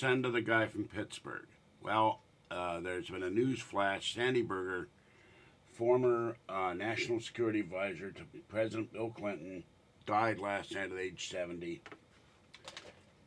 Senda, the guy from Pittsburgh. Well, there's been a news flash. Sandy Berger, former national security advisor to President Bill Clinton, died last night at age 70.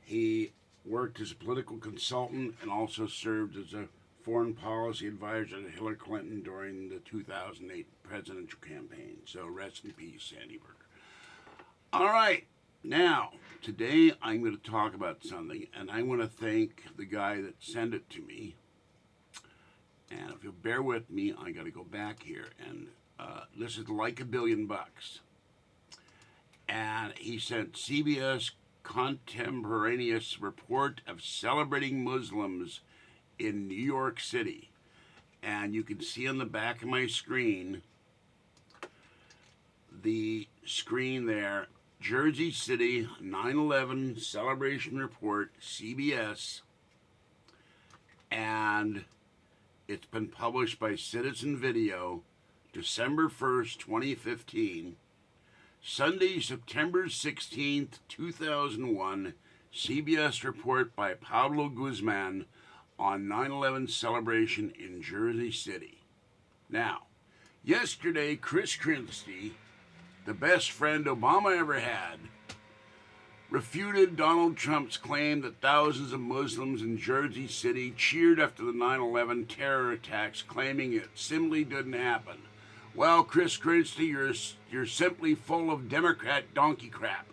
He worked as a political consultant and also served as a foreign policy advisor to Hillary Clinton during the 2008 presidential campaign. So rest in peace, Sandy Berger. All right. Now, today I'm going to talk about something, and I want to thank the guy that sent it to me. And if you'll bear with me, I got to go back here. And this is Likeabillionbucks. And he sent CBS contemporaneous report of celebrating Muslims in New York City. And you can see on the back of my screen, the screen there, Jersey City 9/11 celebration report, CBS, and it's been published by Citizen Video, December 1st, 2015. Sunday, September 16th, 2001, CBS report by Pablo Guzman on 9/11 celebration in Jersey City. Now, yesterday, Christie, the best friend Obama ever had, refuted Donald Trump's claim that thousands of Muslims in Jersey City cheered after the 9/11 terror attacks, claiming it simply didn't happen. Well, Christie, you're simply full of Democrat donkey crap.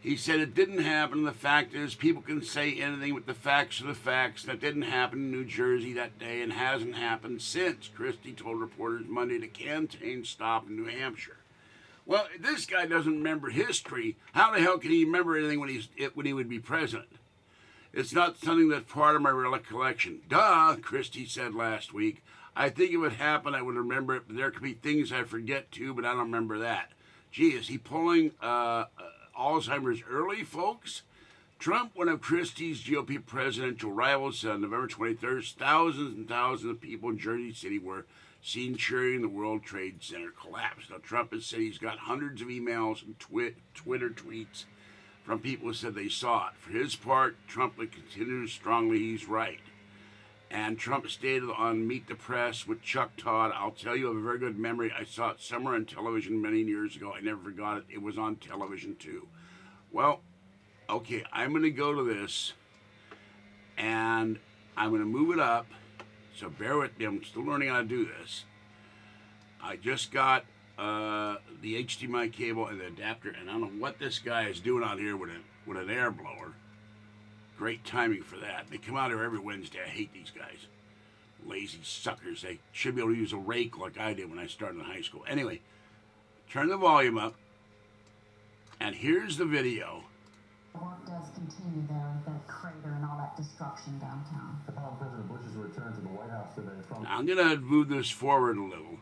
He said it didn't happen. The fact is, people can say anything, but the facts are the facts. That didn't happen in New Jersey that day and hasn't happened since. Christie told reporters Monday the campaign stopped in New Hampshire. Well, this guy doesn't remember history. How the hell can he remember anything when he would be president? It's not something that's part of my recollection. Duh, Christie said last week. I think it would happen, I would remember it, but there could be things I forget too, but I don't remember that. Gee, is he pulling Alzheimer's early, folks? Trump, one of Christie's GOP presidential rivals, on November 23rd, thousands and thousands of people in Jersey City were seen cheering the World Trade Center collapse. Now, Trump has said he's got hundreds of emails and Twitter tweets from people who said they saw it. For his part, Trump would continue strongly he's right. And Trump stated on Meet the Press with Chuck Todd, I'll tell you, I have a very good memory. I saw it somewhere on television many years ago. I never forgot it. It was on television, too. Well, okay, I'm going to go to this, and I'm going to move it up. So bear with me. I'm still learning how to do this. I just got the HDMI cable and the adapter, and I don't know what this guy is doing out here with an air blower. Great timing for that. They come out here every Wednesday. I hate these guys. Lazy suckers. They should be able to use a rake like I did when I started in high school. Anyway, turn the volume up. And here's the video. The work does continue there with that crater and all that destruction downtown. Upon President Bush's return to the White House today from... Now, I'm going to move this forward a little.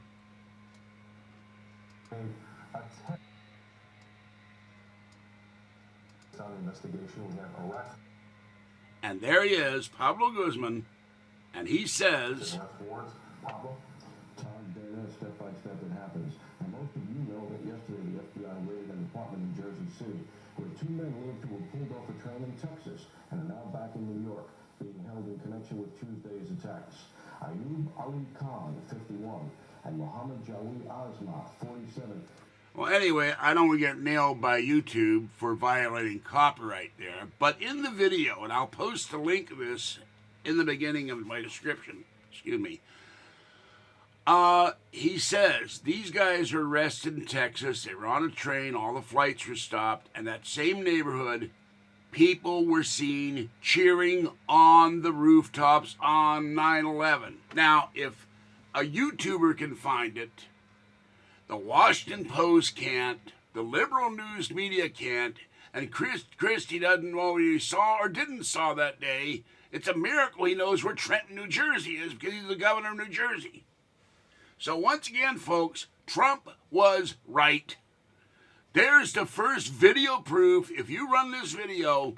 Investigation, we have arrest. And there he is, Pablo Guzman, and he says... Pablo? Todd, there is step-by-step it happens. And most of you know that yesterday the FBI raided an apartment in Jersey City where two men lived who were pulled off a train in Texas and are now back in New York, being held in connection with Tuesday's attacks. Ayub Ali Khan, 51, and Mohammed Jawi Asma, 47. Well, anyway, I don't want to get nailed by YouTube for violating copyright there. But in the video, and I'll post a link of this in the beginning of my description, he says, these guys are arrested in Texas. They were on a train. All the flights were stopped. And that same neighborhood, people were seen cheering on the rooftops on 9/11. Now, if a YouTuber can find it, the Washington Post can't, the liberal news media can't, and Christie doesn't know what he saw or didn't saw that day. It's a miracle he knows where Trenton, New Jersey is because he's the governor of New Jersey. So once again, folks, Trump was right. There's the first video proof. If you run this video,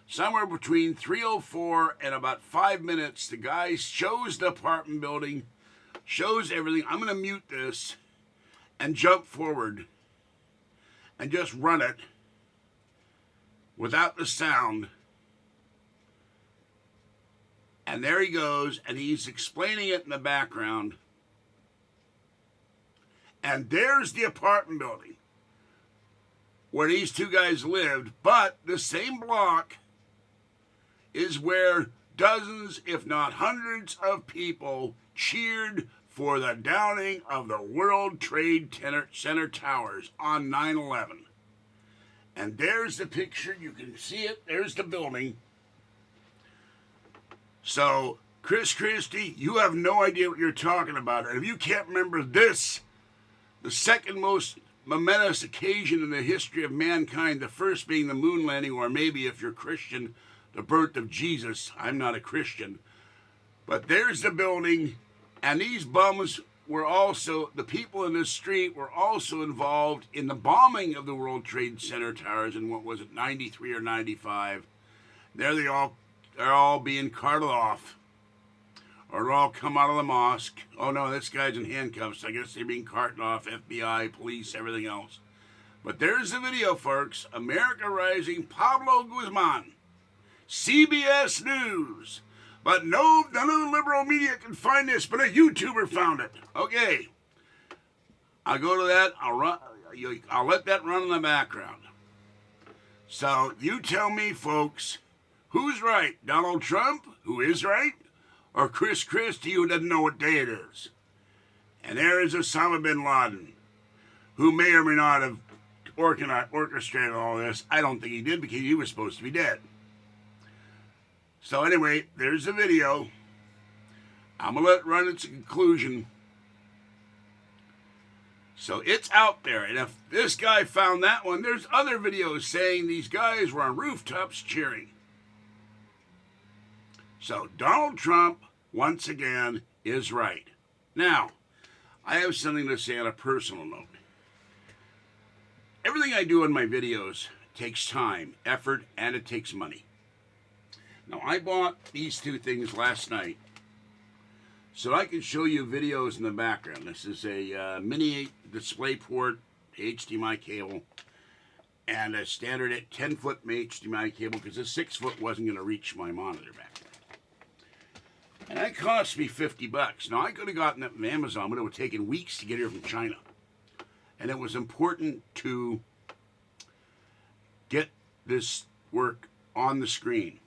somewhere between 3:04 and about 5 minutes, the guy shows the apartment building, shows everything. I'm going to mute this and jump forward and just run it. without the sound. And there he goes, and he's explaining it in the background. And there's the apartment building where these two guys lived, but the same block is where dozens, if not hundreds, of people cheered for the downing of the World Trade Center towers on 9/11. And there's the picture. You can see it. There's the building. So, Christie, you have no idea what you're talking about. And if you can't remember this, the second most momentous occasion in the history of mankind, the first being the moon landing, or maybe if you're Christian, the birth of Jesus. I'm not a Christian. But there's the building, and these bums were also, the people in this street were also involved in the bombing of the World Trade Center towers in, what was it, 93 or 95. There they're all being carted off. Or they'll all come out of the mosque. Oh no, this guy's in handcuffs. I guess they're being carted off, FBI, police, everything else. But there's the video, folks. America Rising, Pablo Guzman. CBS News. But no, none of the liberal media can find this, but a YouTuber found it. Okay. I'll go to that. I'll let that run in the background. So you tell me, folks, who's right? Donald Trump, who is right? Or Christie, who doesn't know what day it is? And there is Osama bin Laden, who may or may not have orchestrated all this. I don't think he did, because he was supposed to be dead. So anyway, there's the video. I'm going to let it run its conclusion. So it's out there. And if this guy found that one, there's other videos saying these guys were on rooftops cheering. So Donald Trump, once again, is right. Now, I have something to say on a personal note. Everything I do in my videos takes time, effort, and it takes money. Now, I bought these two things last night so I can show you videos in the background. This is a mini DisplayPort HDMI cable and a standard 10-foot HDMI cable, because a 6-foot wasn't going to reach my monitor back there. And that cost me $50. Now, I could have gotten it from Amazon, but it would have taken weeks to get here from China. And it was important to get this work on the screen.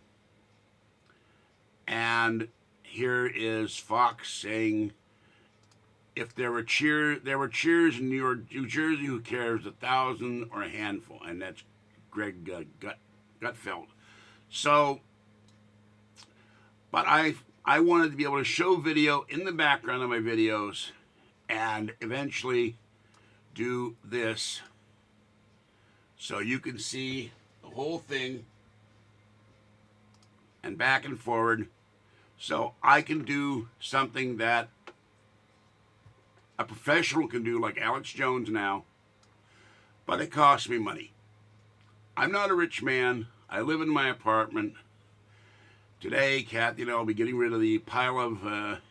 And here is Fox saying, if there were cheers in New Jersey, who cares, 1,000 or a handful? And that's Greg Gutfeld. So, but I wanted to be able to show video in the background of my videos and eventually do this so you can see the whole thing and back and forward, so I can do something that a professional can do, like Alex Jones now, but it costs me money. I'm not a rich man. I live in my apartment. Today, Kathy and I will be getting rid of the pile of, the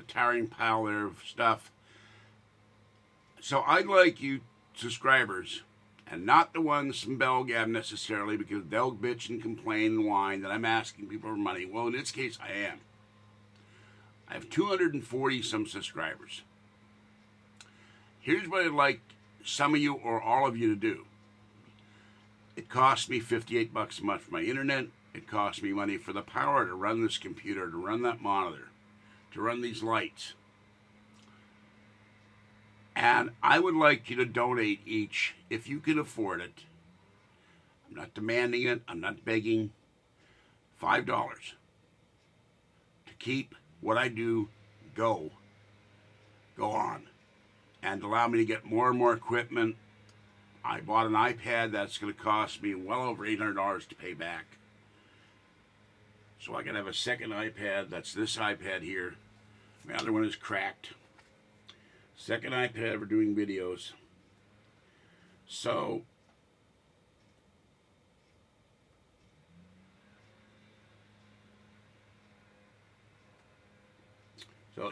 towering pile there of stuff. So I'd like you subscribers, and not the ones from Belgab necessarily, because they'll bitch and complain and whine that I'm asking people for money. Well, in this case, I am. I have 240 some subscribers. Here's what I'd like some of you or all of you to do. It costs me $58 a month for my internet. It costs me money for the power to run this computer, to run that monitor, to run these lights. And I would like you to donate each, if you can afford it. I'm not demanding it. I'm not begging. $5 to keep what I do go on, and allow me to get more and more equipment. I bought an iPad that's going to cost me well over $800 to pay back. So I can have a second iPad. That's this iPad here. My other one is cracked. Second iPad for doing videos. So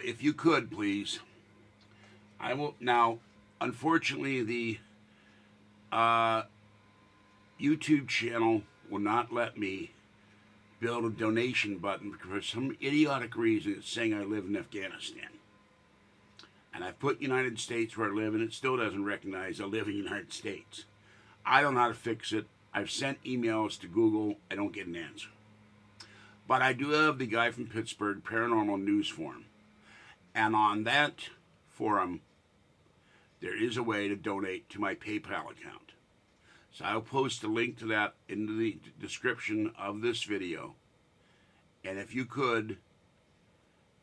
if you could, please. I will now. Unfortunately, the YouTube channel will not let me build a donation button for some idiotic reason. It's saying I live in Afghanistan. And I've put United States where I live, and it still doesn't recognize I live in the United States. I don't know how to fix it. I've sent emails to Google. I don't get an answer. But I do have the Guy from Pittsburgh Paranormal News Forum. And on that forum, there is a way to donate to my PayPal account. So I'll post a link to that in the description of this video. And if you could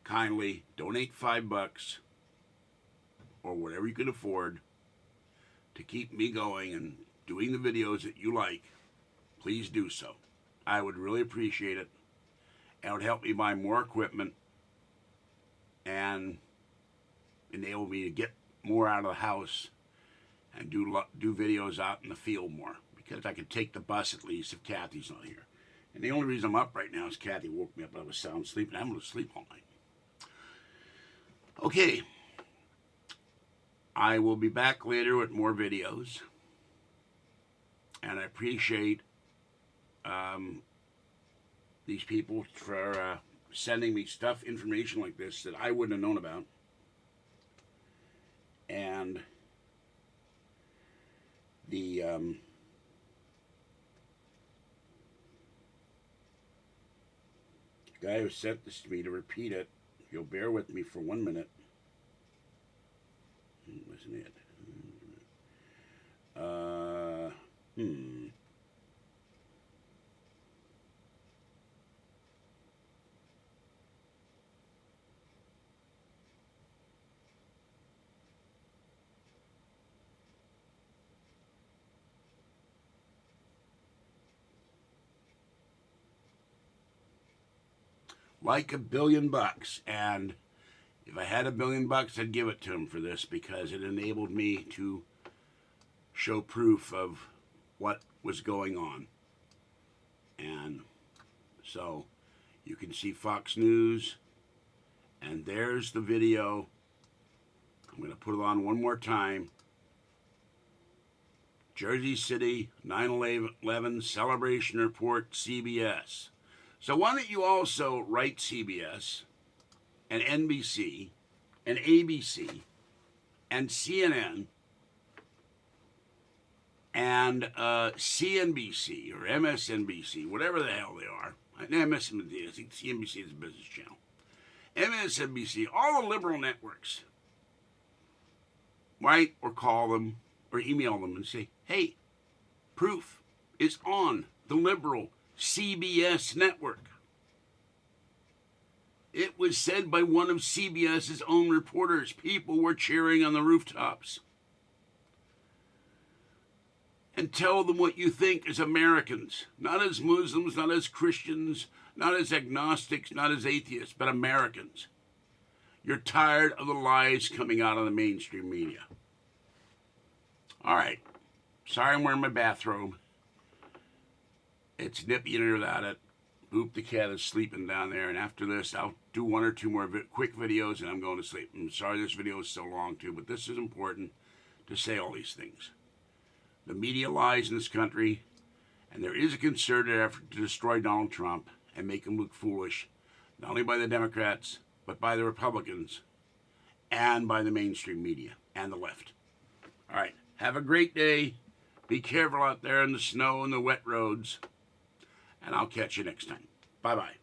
kindly donate $5 or whatever you can afford to keep me going and doing the videos that you like, please do so. I would really appreciate it. It would help me buy more equipment and enable me to get more out of the house and do videos out in the field more, because I could take the bus at least if Kathy's not here. And the only reason I'm up right now is Kathy woke me up. I was sound asleep, and I'm going to sleep all night. Okay. I will be back later with more videos. And I appreciate these people for sending me stuff, information like this that I wouldn't have known about. And the guy who sent this to me, to repeat it, if you'll bear with me for 1 minute. Wasn't it? Like $1 billion, and if I had $1 billion, I'd give it to him for this, because it enabled me to show proof of what was going on. And so you can see Fox News, and there's the video. I'm going to put it on one more time. Jersey City 9/11 celebration report, CBS. So why don't you also write CBS and NBC and ABC and CNN and CNBC or MSNBC, whatever the hell they are. MSNBC, I think CNBC is a business channel. MSNBC, all the liberal networks. Write or call them or email them and say, hey, proof is on the liberal CBS network. It was said by one of CBS's own reporters. People were cheering on the rooftops. And tell them what you think as Americans. Not as Muslims, not as Christians, not as agnostics, not as atheists, but Americans. You're tired of the lies coming out of the mainstream media. All right. Sorry I'm wearing my bathrobe. It's nippy in here without it. Boop the cat is sleeping down there, and after this, I'll do 1 or 2 more quick videos, and I'm going to sleep. I'm sorry this video is so long, too, but this is important to say all these things. The media lies in this country, and there is a concerted effort to destroy Donald Trump and make him look foolish, not only by the Democrats, but by the Republicans, and by the mainstream media, and the left. All right, have a great day. Be careful out there in the snow and the wet roads. And I'll catch you next time. Bye-bye.